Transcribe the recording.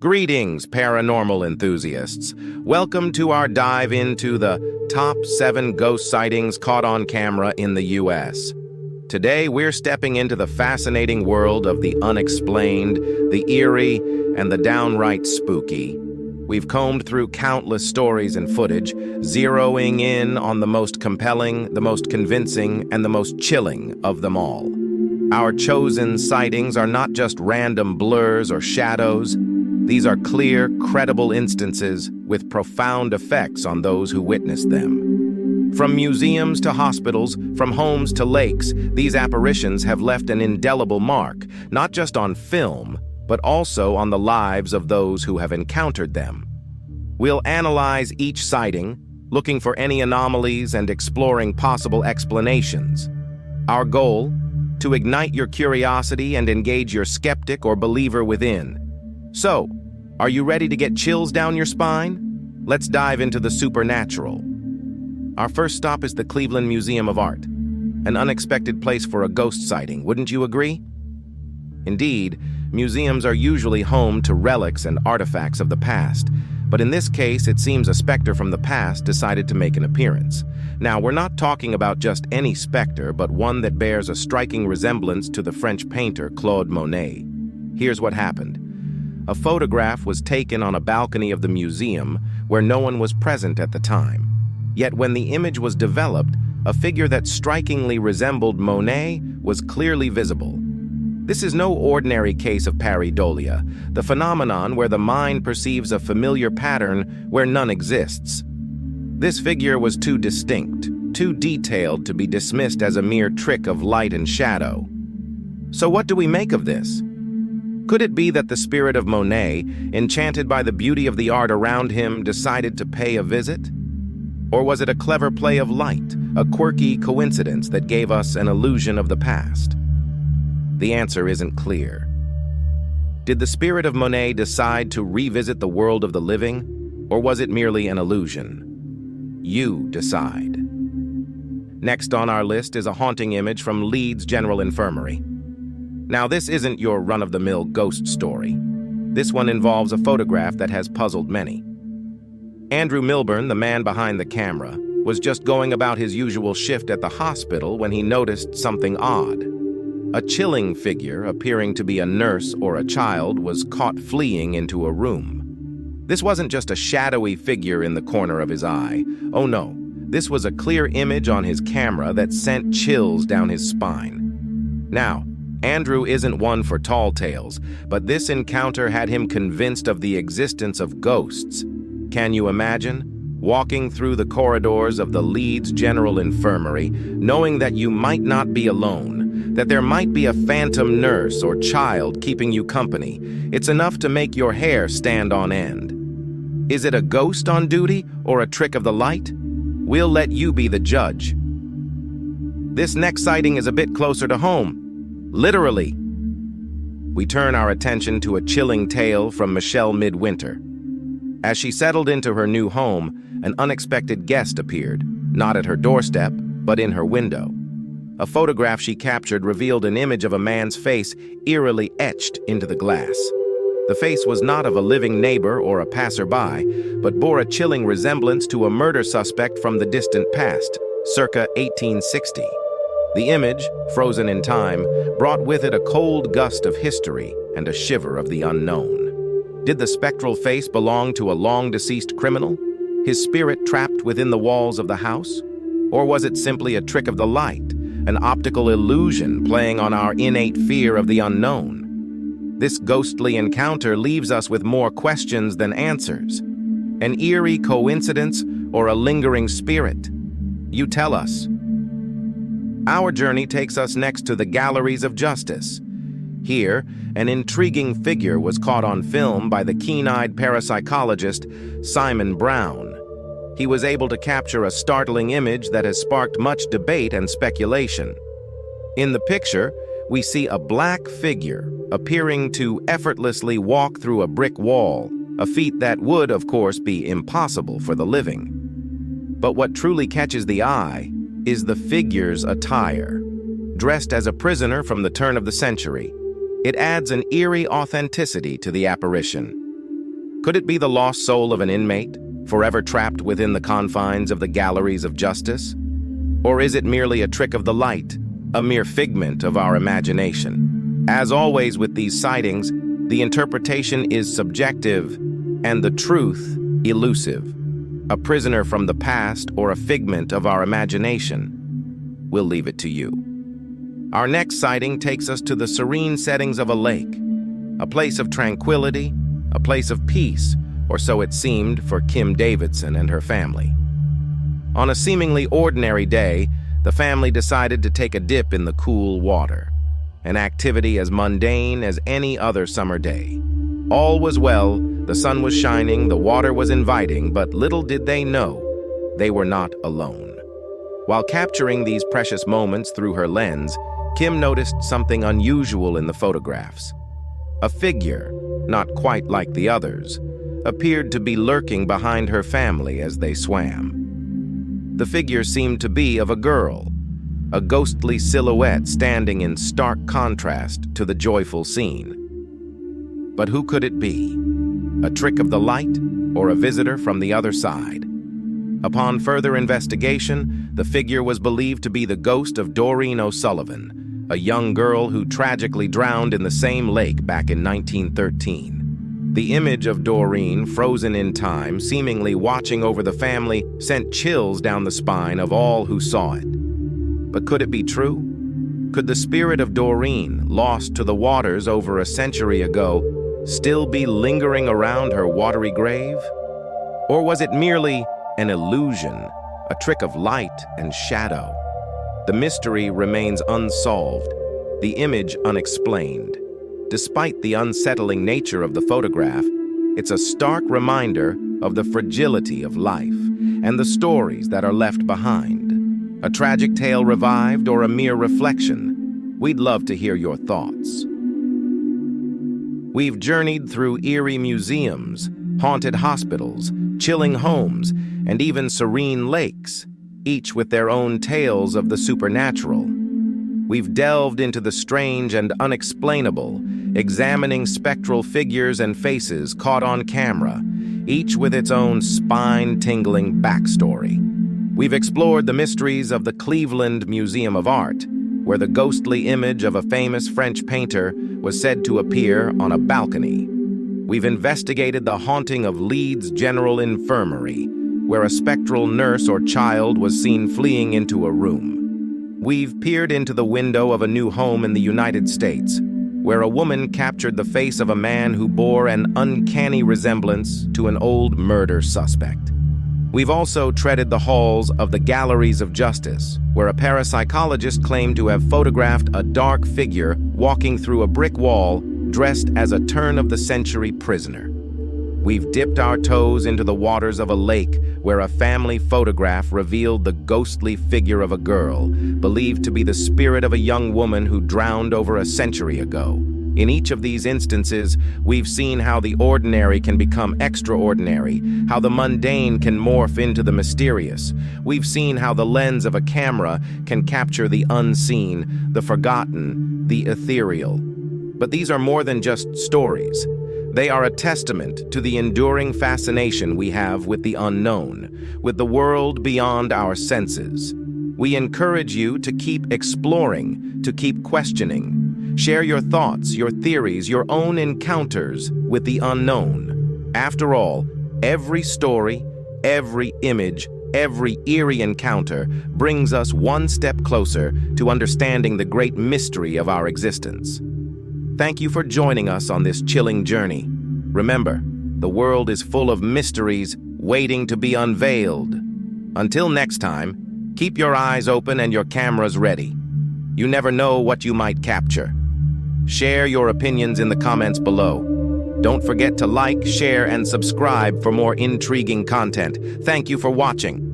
Greetings, paranormal enthusiasts. Welcome to our dive into the top 7 ghost sightings caught on camera in the U.S. Today, we're stepping into the fascinating world of the unexplained, the eerie, and the downright spooky. We've combed through countless stories and footage, zeroing in on the most compelling, the most convincing, and the most chilling of them all. Our chosen sightings are not just random blurs or shadows. These are clear, credible instances with profound effects on those who witnessed them. From museums to hospitals, from homes to lakes, these apparitions have left an indelible mark, not just on film, but also on the lives of those who have encountered them. We'll analyze each sighting, looking for any anomalies and exploring possible explanations. Our goal? To ignite your curiosity and engage your skeptic or believer within. So, are you ready to get chills down your spine? Let's dive into the supernatural. Our first stop is the Cleveland Museum of Art, an unexpected place for a ghost sighting, wouldn't you agree? Indeed, museums are usually home to relics and artifacts of the past, but in this case, it seems a specter from the past decided to make an appearance. Now, we're not talking about just any specter, but one that bears a striking resemblance to the French painter Claude Monet. Here's what happened. A photograph was taken on a balcony of the museum where no one was present at the time. Yet when the image was developed, a figure that strikingly resembled Monet was clearly visible. This is no ordinary case of pareidolia, the phenomenon where the mind perceives a familiar pattern where none exists. This figure was too distinct, too detailed to be dismissed as a mere trick of light and shadow. So what do we make of this? Could it be that the spirit of Monet, enchanted by the beauty of the art around him, decided to pay a visit? Or was it a clever play of light, a quirky coincidence that gave us an illusion of the past? The answer isn't clear. Did the spirit of Monet decide to revisit the world of the living, or was it merely an illusion? You decide. Next on our list is a haunting image from Leeds General Infirmary. Now, this isn't your run-of-the-mill ghost story. This one involves a photograph that has puzzled many. Andrew Milburn, the man behind the camera, was just going about his usual shift at the hospital when he noticed something odd. A chilling figure, appearing to be a nurse or a child, was caught fleeing into a room. This wasn't just a shadowy figure in the corner of his eye. Oh no, this was a clear image on his camera that sent chills down his spine. Now, Andrew isn't one for tall tales, but this encounter had him convinced of the existence of ghosts. Can you imagine? Walking through the corridors of the Leeds General Infirmary, knowing that you might not be alone, that there might be a phantom nurse or child keeping you company. It's enough to make your hair stand on end. Is it a ghost on duty or a trick of the light? We'll let you be the judge. This next sighting is a bit closer to home. Literally. We turn our attention to a chilling tale from Michelle Midwinter. As she settled into her new home, an unexpected guest appeared, not at her doorstep, but in her window. A photograph she captured revealed an image of a man's face eerily etched into the glass. The face was not of a living neighbor or a passerby, but bore a chilling resemblance to a murder suspect from the distant past, circa 1860. The image, frozen in time, brought with it a cold gust of history and a shiver of the unknown. Did the spectral face belong to a long-deceased criminal, his spirit trapped within the walls of the house? Or was it simply a trick of the light, an optical illusion playing on our innate fear of the unknown? This ghostly encounter leaves us with more questions than answers. An eerie coincidence or a lingering spirit? You tell us. Our journey takes us next to the Galleries of Justice. Here, an intriguing figure was caught on film by the keen-eyed parapsychologist Simon Brown. He was able to capture a startling image that has sparked much debate and speculation. In the picture, we see a black figure appearing to effortlessly walk through a brick wall, a feat that would, of course, be impossible for the living. But what truly catches the eye is the figure's attire. Dressed as a prisoner from the turn of the century, it adds an eerie authenticity to the apparition. Could it be the lost soul of an inmate, forever trapped within the confines of the galleries of justice? Or is it merely a trick of the light, a mere figment of our imagination? As always with these sightings, the interpretation is subjective and the truth elusive. A prisoner from the past or a figment of our imagination? We'll leave it to you. Our next sighting takes us to the serene settings of a lake, a place of tranquility, a place of peace, or so it seemed for Kim Davidson and her family. On a seemingly ordinary day, the family decided to take a dip in the cool water, an activity as mundane as any other summer day. All was well, the sun was shining, the water was inviting, but little did they know, they were not alone. While capturing these precious moments through her lens, Kim noticed something unusual in the photographs. A figure, not quite like the others, appeared to be lurking behind her family as they swam. The figure seemed to be of a girl, a ghostly silhouette standing in stark contrast to the joyful scene. But who could it be? A trick of the light or a visitor from the other side? Upon further investigation, the figure was believed to be the ghost of Doreen O'Sullivan, a young girl who tragically drowned in the same lake back in 1913. The image of Doreen, frozen in time, seemingly watching over the family, sent chills down the spine of all who saw it. But could it be true? Could the spirit of Doreen, lost to the waters over a century ago, still be lingering around her watery grave? Or was it merely an illusion, a trick of light and shadow? The mystery remains unsolved, the image unexplained. Despite the unsettling nature of the photograph, it's a stark reminder of the fragility of life and the stories that are left behind. A tragic tale revived or a mere reflection? We'd love to hear your thoughts. We've journeyed through eerie museums, haunted hospitals, chilling homes, and even serene lakes, each with their own tales of the supernatural. We've delved into the strange and unexplainable, examining spectral figures and faces caught on camera, each with its own spine-tingling backstory. We've explored the mysteries of the Cleveland Museum of Art, where the ghostly image of a famous French painter was said to appear on a balcony. We've investigated the haunting of Leeds General Infirmary, where a spectral nurse or child was seen fleeing into a room. We've peered into the window of a new home in the United States, where a woman captured the face of a man who bore an uncanny resemblance to an old murder suspect. We've also treaded the halls of the galleries of justice, where a parapsychologist claimed to have photographed a dark figure walking through a brick wall dressed as a turn-of-the-century prisoner. We've dipped our toes into the waters of a lake where a family photograph revealed the ghostly figure of a girl, believed to be the spirit of a young woman who drowned over a century ago. In each of these instances, we've seen how the ordinary can become extraordinary, how the mundane can morph into the mysterious. We've seen how the lens of a camera can capture the unseen, the forgotten, the ethereal. But these are more than just stories. They are a testament to the enduring fascination we have with the unknown, with the world beyond our senses. We encourage you to keep exploring, to keep questioning. Share your thoughts, your theories, your own encounters with the unknown. After all, every story, every image, every eerie encounter brings us one step closer to understanding the great mystery of our existence. Thank you for joining us on this chilling journey. Remember, the world is full of mysteries waiting to be unveiled. Until next time, keep your eyes open and your cameras ready. You never know what you might capture. Share your opinions in the comments below. Don't forget to like, share, and subscribe for more intriguing content. Thank you for watching.